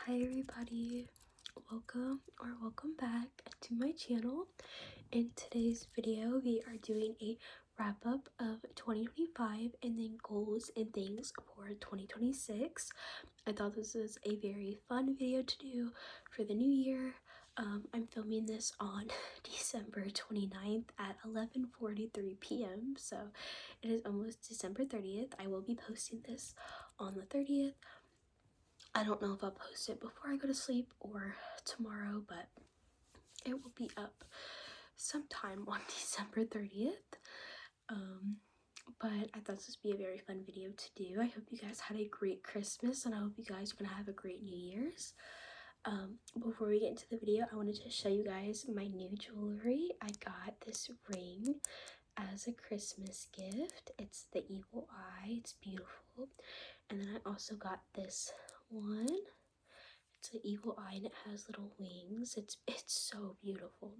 Hi everybody, welcome back to my channel. In today's video we are doing a wrap up of 2025 and then goals and things for 2026. I thought this was a very fun video to do for the new year. I'm filming this on December 29th at 11:43 p.m. so it is almost December 30th. I will be posting this on the 30th. I don't know if I'll post it before I go to sleep or tomorrow, but it will be up sometime on December 30th. But I thought this would be a very fun video to do. I hope you guys had a great Christmas and I hope you guys are gonna have a great New Year's. Before we get into the video, I wanted to show you guys my new jewelry. I got this ring as a Christmas gift. It's the evil eye. It's beautiful. And then I also got this one. It's an evil eye and it has little wings. It's so beautiful.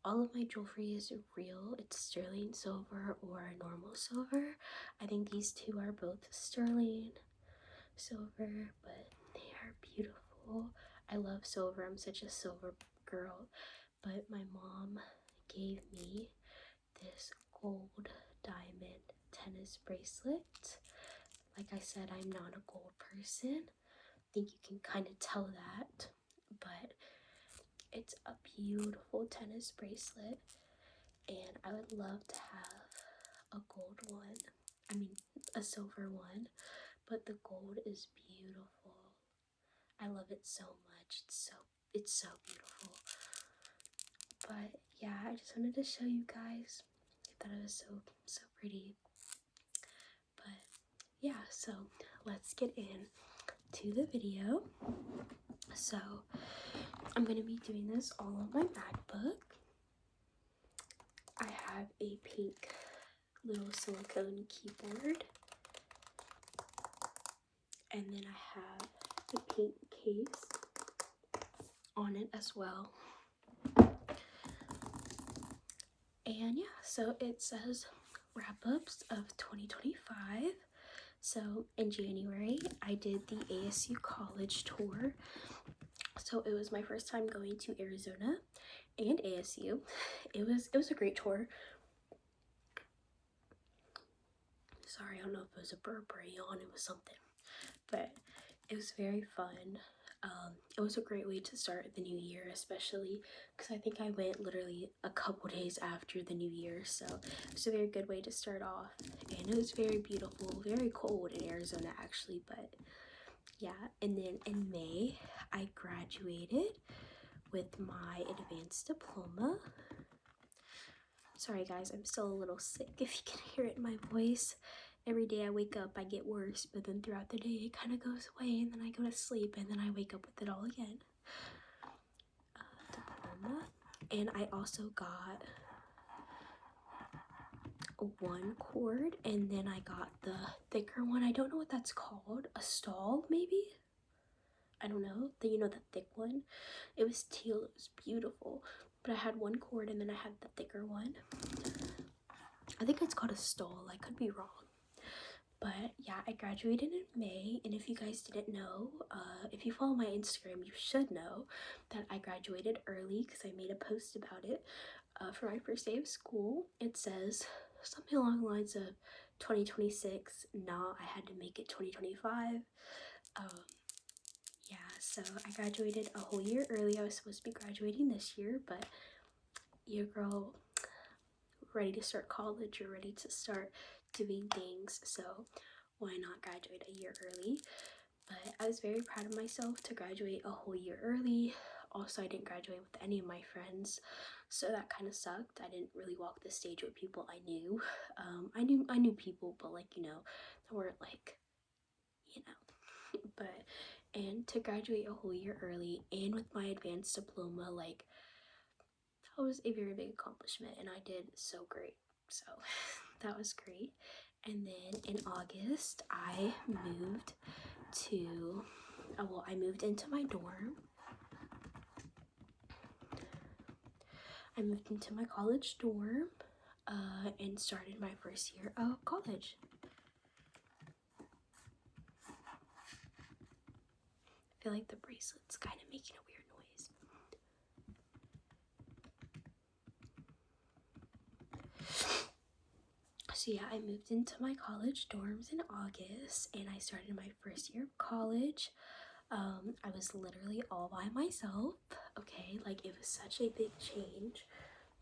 All of my jewelry is real. It's sterling silver or normal silver. I think these two are both sterling silver, but they are beautiful. I love silver. I'm such a silver girl. But my mom gave me this gold diamond tennis bracelet. Like I said, I'm not a gold person. I think you can kind of tell that, but it's a beautiful tennis bracelet and I would love to have a gold one. I mean a silver one, but the gold is beautiful. I love it so much. It's so beautiful. But yeah, I just wanted to show you guys. I thought it was so pretty. But yeah, so let's get in to the video. So I'm going to be doing this all on my MacBook. I have a pink little silicone keyboard. And then I have a pink case on it as well. And yeah, so it says wrap-ups of 2025. So in January, I did the ASU college tour. So it was my first time going to Arizona and ASU. It was a great tour. Sorry, I don't know if it was a burp or a yawn, it was something. But it was very fun. It was a great way to start the new year, especially because I think I went literally a couple days after the new year, so it was a very good way to start off. And it was very beautiful, very cold in Arizona actually, but yeah. And then in May I graduated with my advanced diploma. Sorry guys, I'm still a little sick if you can hear it in my voice. Every day I wake up, I get worse, but then throughout the day it kind of goes away, and then I go to sleep, and then I wake up with it all again. Diploma. And I also got one cord, and then I got the thicker one. I don't know what that's called. A stall, maybe? I don't know. You know, the thick one? It was teal. It was beautiful. But I had one cord, and then I had the thicker one. I think it's called a stall. I could be wrong. But yeah, I graduated in May, and if you guys didn't know, if you follow my Instagram, you should know that I graduated early because I made a post about it for my first day of school. It says something along the lines of 2026. Nah, I had to make it 2025. Yeah, so I graduated a whole year early. I was supposed to be graduating this year, but your girl ready to start college or ready to start doing things, so why not graduate a year early? But I was very proud of myself to graduate a whole year early. Also, I didn't graduate with any of my friends, so that kind of sucked. I didn't really walk the stage with people I knew. I knew people, but like, you know, they weren't like, you know. But and to graduate a whole year early and with my advanced diploma, like, that was a very big accomplishment, and I did so great. So that was great. And then in August I moved to I moved into my dorm. I moved into my college dorm and started my first year of college. feel like the bracelet's kind of making a weird noise. So yeah, I moved into my college dorms in August, and I started my first year of college. I was literally all by myself. Okay, like it was such a big change.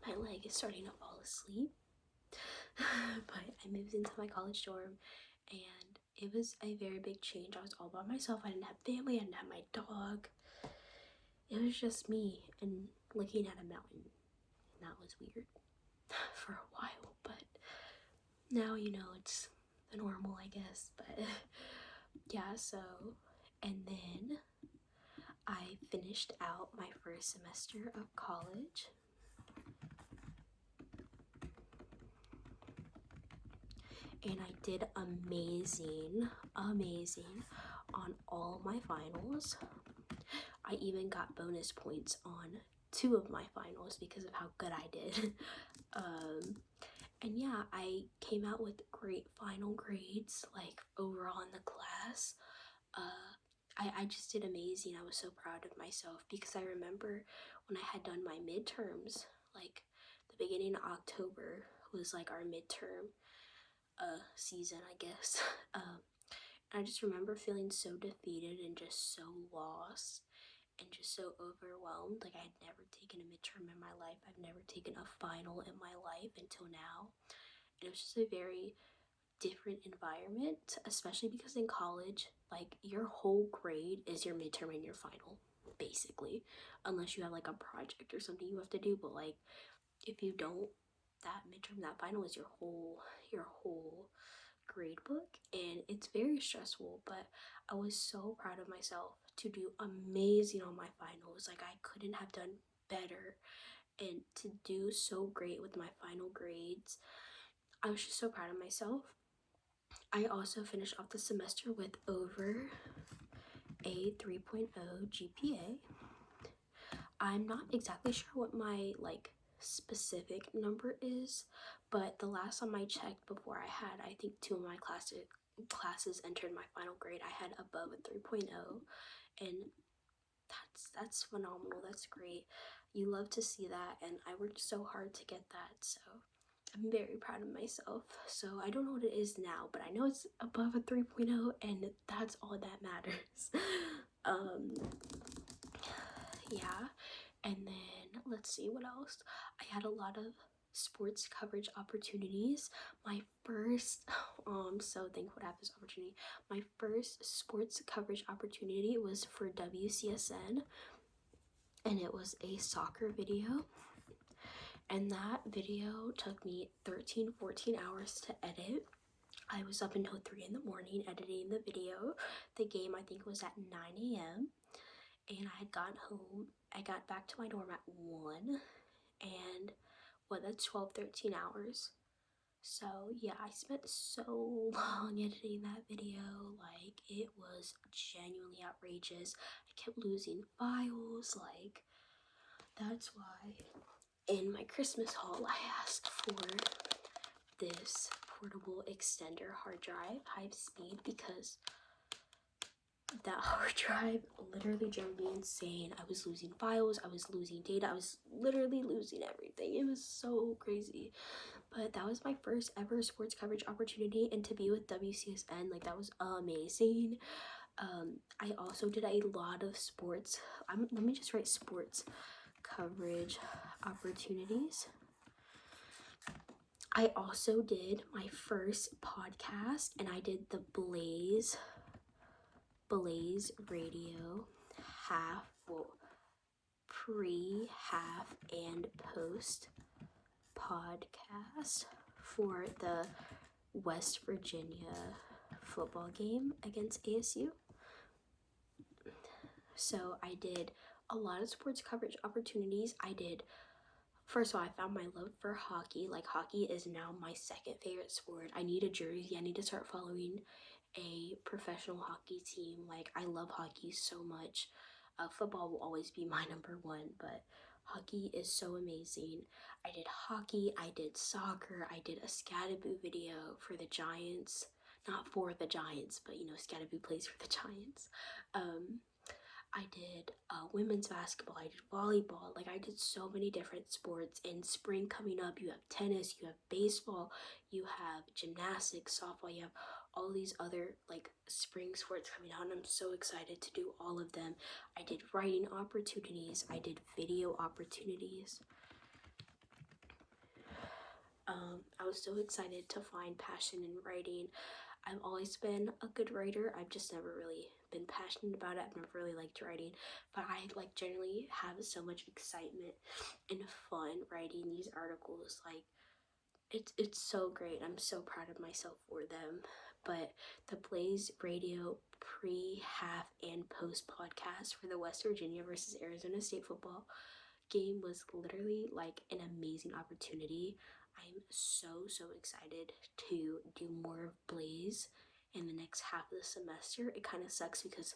My leg is starting to fall asleep. But I moved into my college dorm, and it was a very big change. I was all by myself. I didn't have family. I didn't have my dog. It was just me and looking at a mountain. And that was weird for a while, but now, you know, it's the normal, I guess. But yeah, so, and then I finished out my first semester of college. And I did amazing on all my finals. I even got bonus points on 2 of my finals because of how good I did. And yeah, I came out with great final grades, like overall in the class. I just did amazing. I was so proud of myself because I remember when I had done my midterms, like the beginning of October was like our midterm season, I guess. I just remember feeling so defeated and just so lost and just so overwhelmed. Like I had never taken a midterm in my life. I've never taken a final in my life until now. And it was just a very different environment, especially because in college, like your whole grade is your midterm and your final, basically. Unless you have like a project or something you have to do, but like if you don't, that midterm, that final is your whole grade book, and it's very stressful. But I was so proud of myself to do amazing on my finals. Like I couldn't have done better, and to do so great with my final grades, I was just so proud of myself. I also finished off the semester with over a 3.0 GPA. I'm not exactly sure what my like specific number is, but the last time I checked before I think 2 of my classes entered my final grade, I had above a 3.0, and that's phenomenal. That's great. You love to see that, and I worked so hard to get that, so I'm very proud of myself. So I don't know what it is now, but I know it's above a 3.0, and that's all that matters. Yeah. And then let's see what else. I had a lot of sports coverage opportunities. My first, I'm so thankful to have this opportunity. My first sports coverage opportunity was for WCSN, and it was a soccer video. And that video took me 14 hours to edit. I was up until 3 in the morning editing the video. The game, I think, was at 9 a.m. And I had gotten home. I got back to my dorm at 1. And that's 13 hours. So yeah, I spent so long editing that video. Like it was genuinely outrageous. I kept losing files. Like that's why in my Christmas haul I asked for this portable extender hard drive, high speed, because that hard drive literally drove me insane. I was losing files, I was losing data, I was literally losing everything. It was so crazy. But that was my first ever sports coverage opportunity, and to be with WCSN, like that was amazing. I also did a lot of sports. Let me just write sports coverage opportunities. I also did my first podcast, and I did the Blaze Radio pre, half, and post podcast for the West Virginia football game against ASU. So I did a lot of sports coverage opportunities. First of all, I found my love for hockey. Like hockey is now my second favorite sport. I need a jersey. I need to start following a professional hockey team. Like I love hockey so much. Football will always be my number 1, but hockey is so amazing. I did hockey, I did soccer, I did a Scatterboo video for the Giants. Not for the Giants, but you know, Scatterboo plays for the Giants. I did women's basketball, I did volleyball, like I did so many different sports. In spring coming up, you have tennis, you have baseball, you have gymnastics, softball, you have all these other like spring sports coming out, and I'm so excited to do all of them. I did writing opportunities, I did video opportunities. I was so excited to find passion in writing. I've always been a good writer. I've just never really been passionate about it. I've never really liked writing, but I like generally have so much excitement and fun writing these articles. Like it's so great. I'm so proud of myself for them. But the Blaze Radio pre, half, and post podcast for the West Virginia versus Arizona State football game was literally like an amazing opportunity. I'm so excited to do more of Blaze in the next half of the semester. It kind of sucks because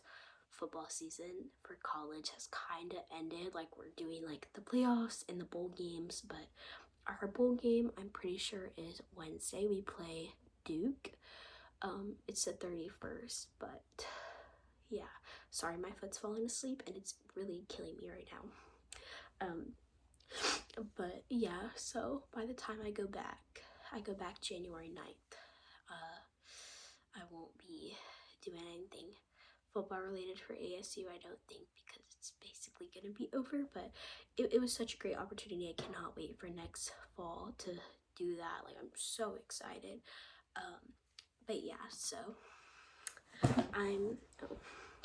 football season for college has kind of ended. Like we're doing like the playoffs and the bowl games, but our bowl game I'm pretty sure is Wednesday. We play Duke. It's the 31st, but yeah, sorry, my foot's falling asleep and it's really killing me right now. But yeah, so by the time I go back January 9th. I won't be doing anything football related for ASU, I don't think, because it's basically gonna be over. But it was such a great opportunity. I cannot wait for next fall to do that. Like I'm so excited. But yeah, so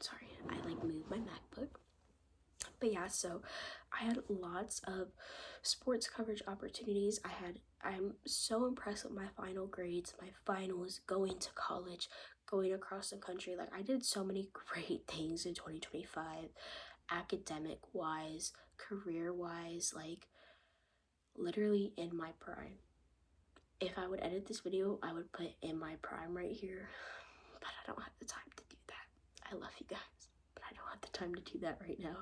sorry, I like moved my MacBook. But yeah, so I had lots of sports coverage opportunities. I'm so impressed with my final grades, my finals, going to college, going across the country. Like I did so many great things in 2025, academic wise, career wise, like literally in my prime. If I would edit this video, I would put in my prime right here, but I don't have the time to do that. I love you guys, but I don't have the time to do that right now.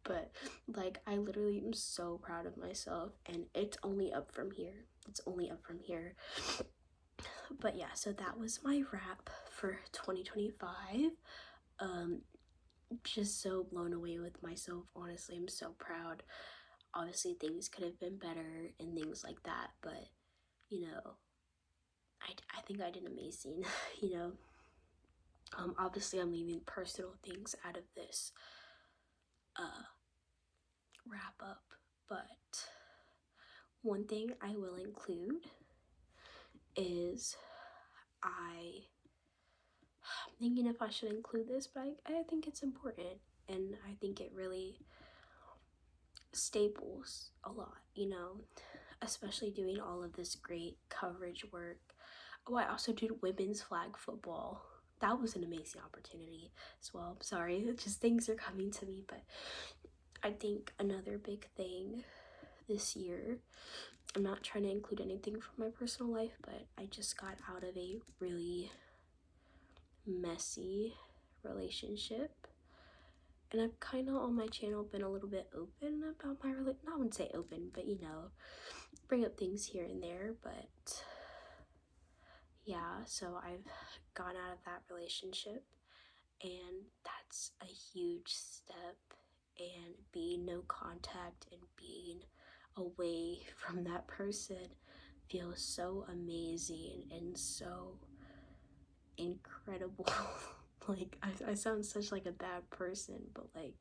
But like I literally am so proud of myself, and it's only up from here. It's only up from here. But yeah, so that was my wrap for 2025. Just so blown away with myself. Honestly, I'm so proud. Obviously things could have been better and things like that, but you know, I think I did amazing. You know, obviously I'm leaving personal things out of this wrap up, but one thing I will include is I'm thinking if I should include this, but I think it's important, and I think it really staples a lot, you know, especially doing all of this great coverage work. Oh, I also did women's flag football. That was an amazing opportunity as well. I'm sorry, just things are coming to me, but I think another big thing this year, I'm not trying to include anything from my personal life, but I just got out of a really messy relationship, and I've kind of on my channel been a little bit open about my I wouldn't say open, but you know, bring up things here and there. But yeah, so I've gone out of that relationship, and that's a huge step, and being no contact and being away from that person feels so amazing and so incredible. Like I sound such like a bad person, but like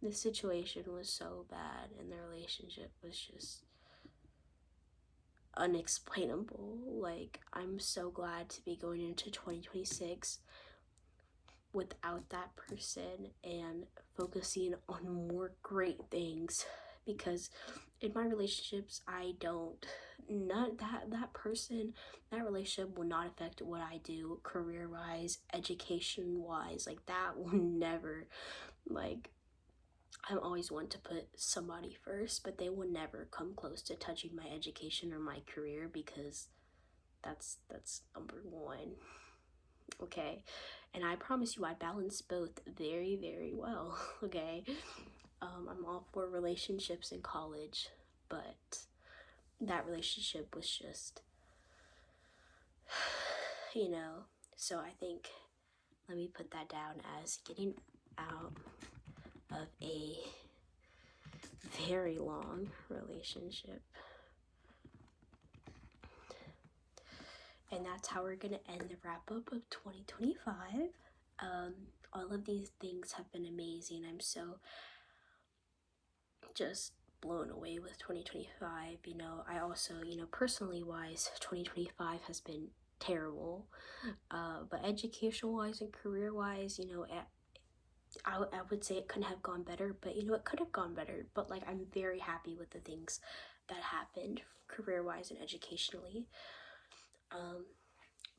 the situation was so bad and the relationship was just unexplainable. Like I'm so glad to be going into 2026 without that person and focusing on more great things, because in my relationships I don't, not that person, that relationship will not affect what I do career wise, education wise. Like that will never, like I'm always one to put somebody first, but they will never come close to touching my education or my career, because that's number one. Okay, and I promise you I balance both very well. Okay, I'm all for relationships in college, but that relationship was just you know, so I think let me put that down as getting out of a very long relationship. And that's how we're gonna end the wrap up of 2025. All of these things have been amazing. I'm so just blown away with 2025. You know, I also, you know, personally wise, 2025 has been terrible. But educational wise and career wise, you know, I would say it couldn't have gone better, but you know, it could have gone better. But like, I'm very happy with the things that happened career wise and educationally.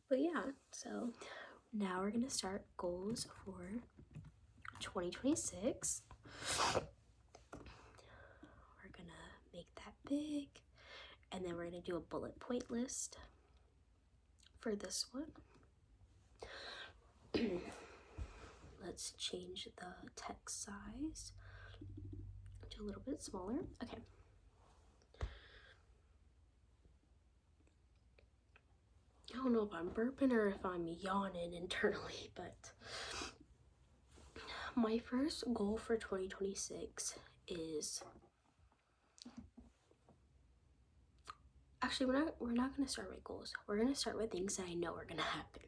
But yeah, so now we're gonna start goals for 2026. We're gonna make that big, and then we're gonna do a bullet point list for this one. Let's change the text size to a little bit smaller. Okay. I don't know if I'm burping or if I'm yawning internally, but my first goal for 2026 is, actually, we're not gonna start with goals. We're gonna start with things that I know are gonna happen.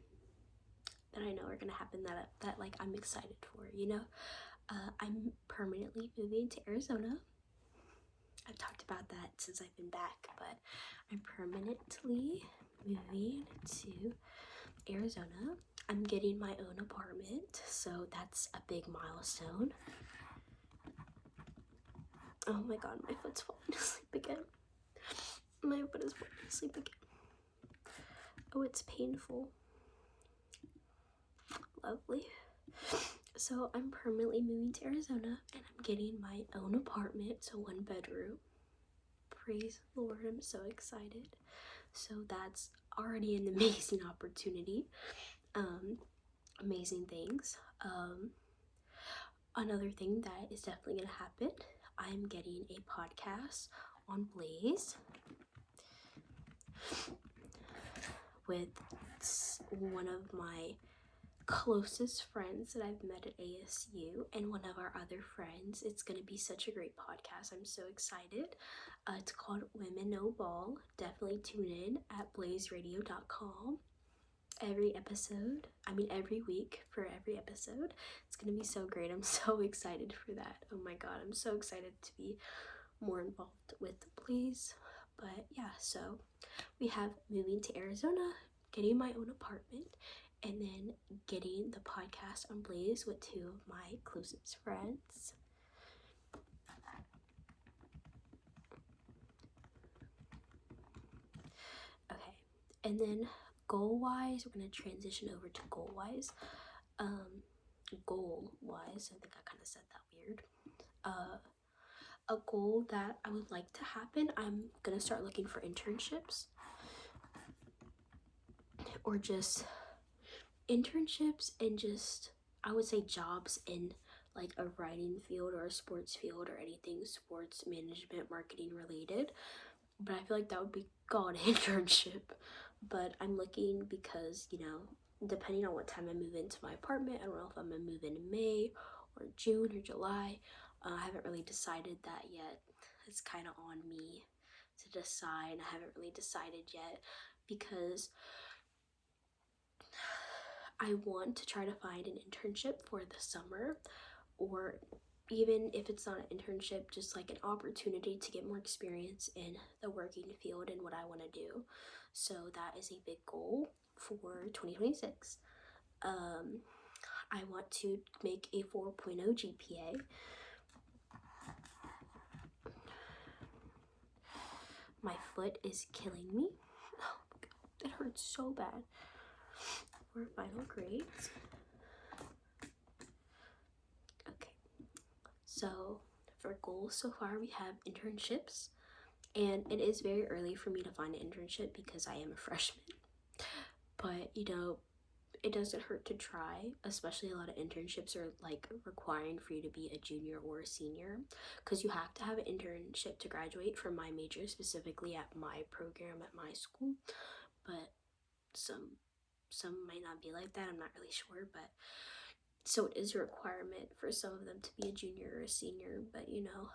That like I'm excited for, you know? I'm permanently moving to Arizona. I've talked about that since I've been back, but I'm permanently moving to Arizona. I'm getting my own apartment, so that's a big milestone. Oh my god, my foot's falling asleep again. My foot is falling asleep again. Oh, it's painful. Lovely. So I'm permanently moving to Arizona, and I'm getting my own apartment, so 1 bedroom. Praise the Lord, I'm so excited. So that's already an amazing opportunity. Amazing things. Another thing that is definitely gonna happen, I'm getting a podcast on Blaze with one of my closest friends that I've met at ASU and one of our other friends. It's going to be such a great podcast. I'm so excited. It's called Women Know Ball. Definitely tune in at blazeradio.com. Every week for every episode. It's going to be so great. I'm so excited for that. Oh my god, I'm so excited to be more involved with Blaze. But yeah, so we have moving to Arizona, getting my own apartment, and then getting the podcast on Blaze with 2 of my closest friends. Okay, and then goal-wise, we're going to transition over to goal-wise. Goal-wise, I think I kind of said that weird. A goal that I would like to happen, I'm going to start looking for internships. Or just internships and just, I would say, jobs in like a writing field or a sports field or anything sports management marketing related. But I feel like that would be called an internship. But I'm looking because, you know, depending on what time I move into my apartment, I don't know if I'm gonna move in May or June or July. I haven't really decided that yet. It's kind of on me to decide. I haven't really decided yet because I want to try to find an internship for the summer, or even if it's not an internship, just like an opportunity to get more experience in the working field and what I want to do. So that is a big goal for 2026. I want to make a 4.0 GPA. My foot is killing me. Oh my god, it hurts so bad. For final grades. Okay, so for goals so far, we have internships, and it is very early for me to find an internship because I am a freshman. But you know, it doesn't hurt to try, especially a lot of internships are like requiring for you to be a junior or a senior, because you have to have an internship to graduate for my major, specifically at my program at my school. But some might not be like that, I'm not really sure, but So it is a requirement for some of them to be a junior or a senior, but you know,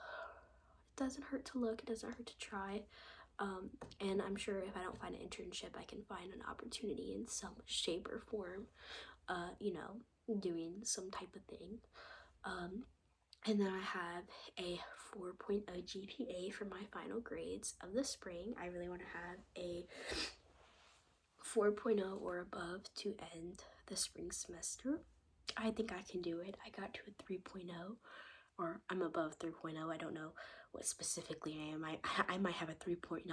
it doesn't hurt to look, it doesn't hurt to try. And I'm sure if I don't find an internship, I can find an opportunity in some shape or form, you know, doing some type of thing. And then I have a 4.0 GPA for my final grades of the spring. I really want to have a 4.0 or above to end the spring semester. I think I can do it. I got to a 3.0, or I'm above 3.0. I don't know what specifically I am. I might have a 3.9.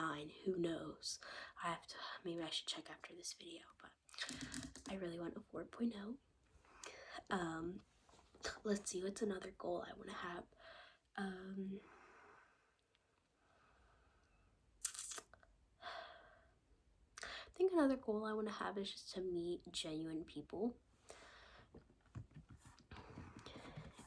Who knows? I have to, maybe I should check after this video, but I really want a 4.0. Let's see, what's another goal I want to have? I think another goal I want to have is just to meet genuine people.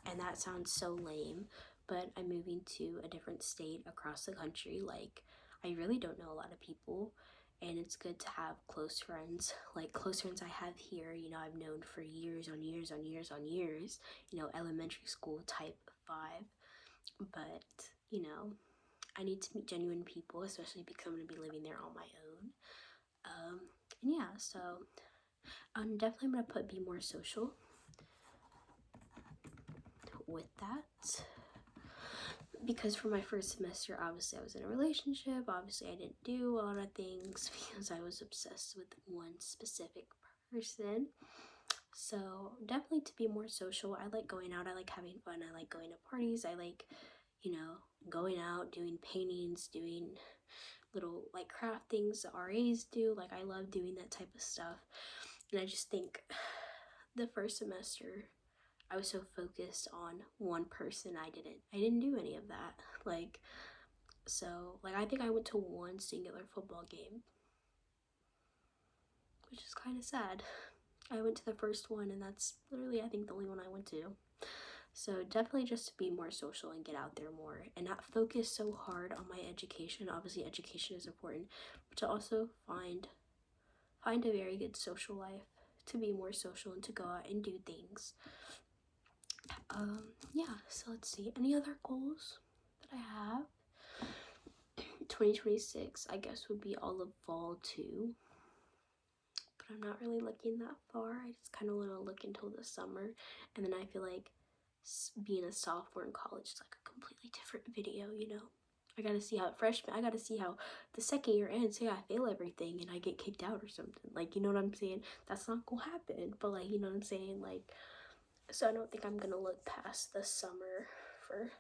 And that sounds so lame, but I'm moving to a different state across the country. Like, I really don't know a lot of people, and it's good to have close friends. Like, close friends I have here, you know, I've known for years on years on years on years, you know, elementary school type vibe. But, you know, I need to meet genuine people, especially because I'm going to be living there on my own. And yeah, so I'm definitely going to put be more social with that, because for my first semester, obviously I was in a relationship. Obviously I didn't do a lot of things because I was obsessed with one specific person. So definitely to be more social. I like going out, I like having fun, I like going to parties, I like, you know, going out, doing paintings, doing little like craft things the RAs do. Like, I love doing that type of stuff. And I just think the first semester I was so focused on one person, I didn't do any of that. Like, so like I think I went to one singular football game, which is kind of sad. I went to the first one, and that's literally, I think, the only one I went to. So definitely just to be more social and get out there more and not focus so hard on my education. Obviously education is important, but to also find a very good social life, to be more social and to go out and do things. Yeah, so let's see, any other goals that I have? 2026, I guess, would be all of fall too, but I'm not really looking that far. I just kind of want to look until the summer, and then I feel like being a sophomore in college is like a completely different video, you know. I gotta see how the second year ends. Say I fail everything and I get kicked out or something, like, you know what I'm saying? That's not gonna happen, but like, you know what I'm saying? Like, so I don't think I'm gonna look past the summer for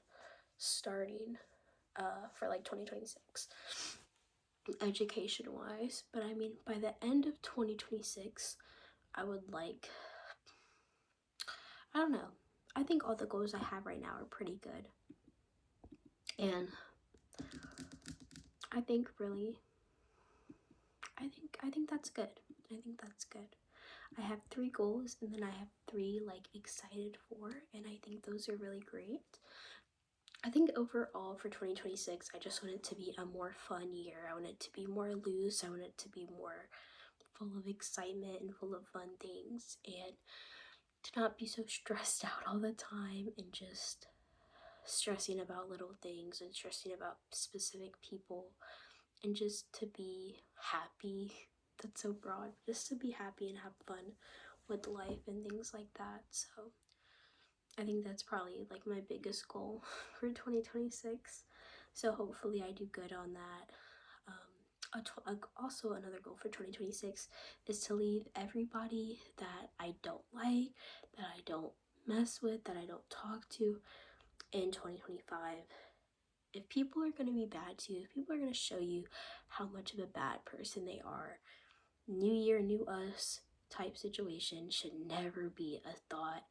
starting for like 2026 education wise. But I mean, by the end of 2026, I would like, I don't know, I think all the goals I have right now are pretty good, and I think really, I think that's good. I think that's good. I have 3 goals, and then I have 3 like excited for, and I think those are really great. I think overall for 2026, I just want it to be a more fun year. I want it to be more loose. I want it to be more full of excitement and full of fun things, and to not be so stressed out all the time and just stressing about little things and stressing about specific people, and just to be happy. That's so broad. Just to be happy and have fun with life and things like that. So I think that's probably like my biggest goal for 2026. So hopefully I do good on that. Also another goal for 2026 is to leave everybody that I don't like, that I don't mess with, that I don't talk to in 2025. If people are going to be bad to you, if people are going to show you how much of a bad person they are, new year, new us type situation should never be a thought.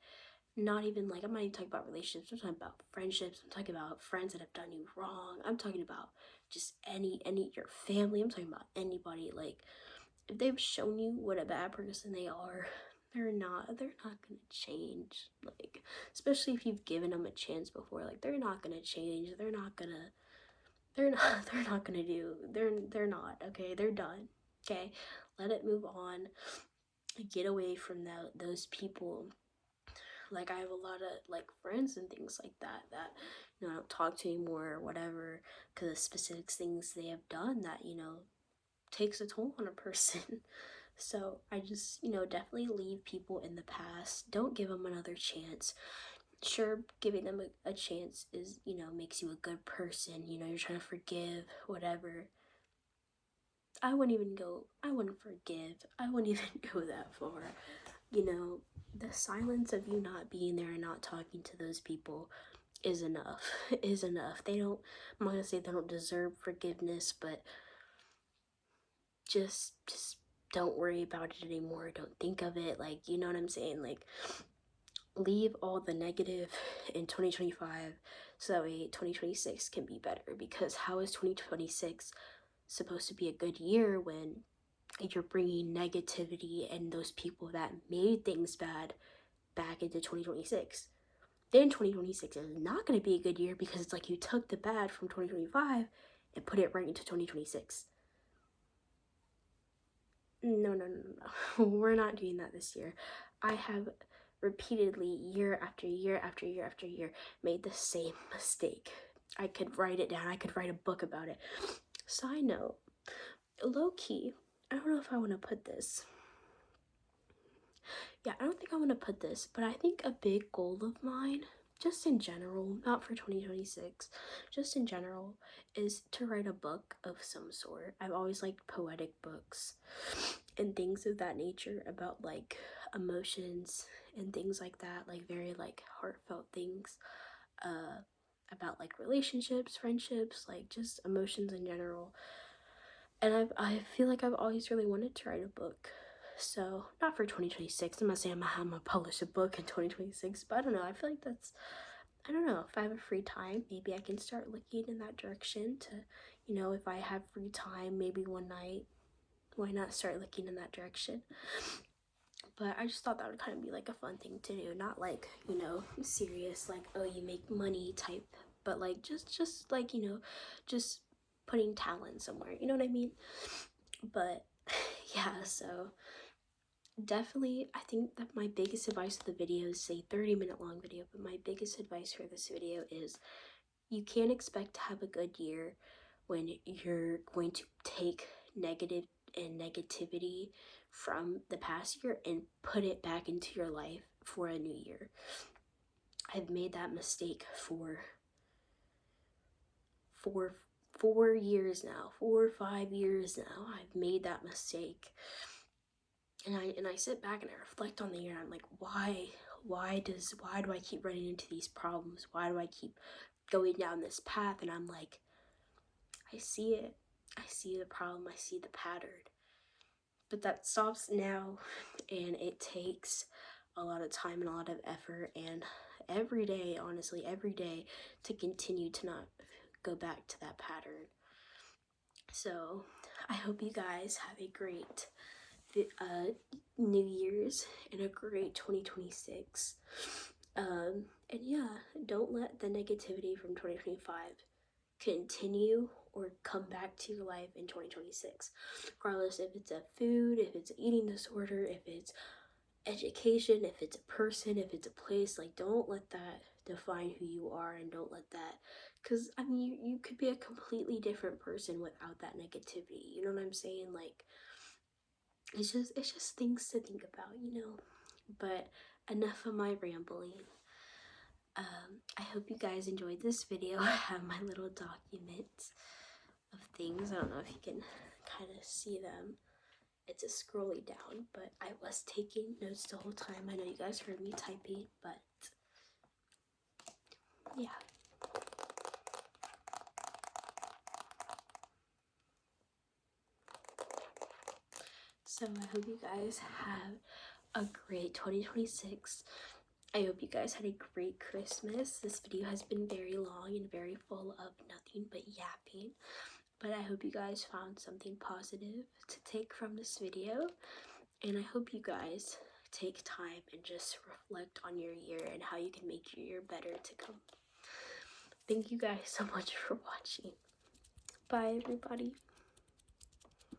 Not even like, I'm not even talking about relationships, I'm talking about friendships, I'm talking about friends that have done you wrong, I'm talking about just any your family, I'm talking about anybody. Like, if they've shown you what a bad person they are, they're not gonna change. Like, especially if you've given them a chance before, like, they're not gonna change. They're not gonna do, they're not, okay? They're done, okay? Let it move on. Get away from those people. Like, I have a lot of like friends and things like that I don't talk to anymore or whatever because of specific things they have done that takes a toll on a person. So I just definitely leave people in the past. Don't give them another chance. Sure, giving them a chance is makes you a good person. You're trying to forgive, whatever. I wouldn't forgive. I wouldn't even go that far. The silence of you not being there and not talking to those people is enough. Is enough. I'm not gonna say they don't deserve forgiveness, but just don't worry about it anymore. Don't think of it. Like, you know what I'm saying? Like, leave all the negative in 2025 so that way 2026 can be better. Because how is 2026 supposed to be a good year when you're bringing negativity and those people that made things bad back into 2026? Then 2026 is not going to be a good year because it's like you took the bad from 2025 and put it right into 2026. No. We're not doing that this year. I have repeatedly, year after year after year after year, made the same mistake. I could write it down. I could write a book about it. Side note, low key, I don't know if I want to put this. Yeah, I don't think I want to put this, but I think a big goal of mine, just in general, not for 2026, just in general, is to write a book of some sort. I've always liked poetic books and things of that nature about like emotions and things like that, like very like heartfelt things about like relationships, friendships, like just emotions in general. And I feel like I've always really wanted to write a book. So, not for 2026. I'm not saying I'm gonna publish a book in 2026, but I don't know. I feel like I don't know. If I have a free time, maybe I can start looking in that direction to, if I have free time, maybe one night, why not start looking in that direction? But I just thought that would kind of be like a fun thing to do. Not like, serious, like, oh, you make money type, but like just like, just putting talent somewhere. You know what I mean? But yeah, so definitely, I think that my biggest advice for the video is, say 30-minute long video, but my biggest advice for this video is you can't expect to have a good year when you're going to take negative and negativity from the past year and put it back into your life for a new year. I've made that mistake for 4 years now, 4 or 5 years now. I've made that mistake. And I sit back and I reflect on the year and I'm like, why do I keep running into these problems? Why do I keep going down this path? And I'm like, I see it. I see the problem. I see the pattern. But that stops now, and it takes a lot of time and a lot of effort and every day, honestly, every day, to continue to not go back to that pattern. So I hope you guys have a great New Year's and a great 2026. And yeah, don't let the negativity from 2025 continue or come back to your life in 2026. Regardless if it's a food, if it's an eating disorder, if it's education, if it's a person, if it's a place, like don't let that define who you are, and don't let that, because I mean you could be a completely different person without that negativity. You know what I'm saying? Like it's just things to think about, But enough of my rambling. I hope you guys enjoyed this video. I have my little document of things. I don't know if you can kind of see them. It's a scrolly down, but I was taking notes the whole time. I know you guys heard me typing, but yeah. So I hope you guys have a great 2026. I hope you guys had a great Christmas. This video has been very long and very full of nothing but yapping, but I hope you guys found something positive to take from this video, and I hope you guys take time and just reflect on your year and how you can make your year better to come. Thank you guys so much for watching. Bye, everybody.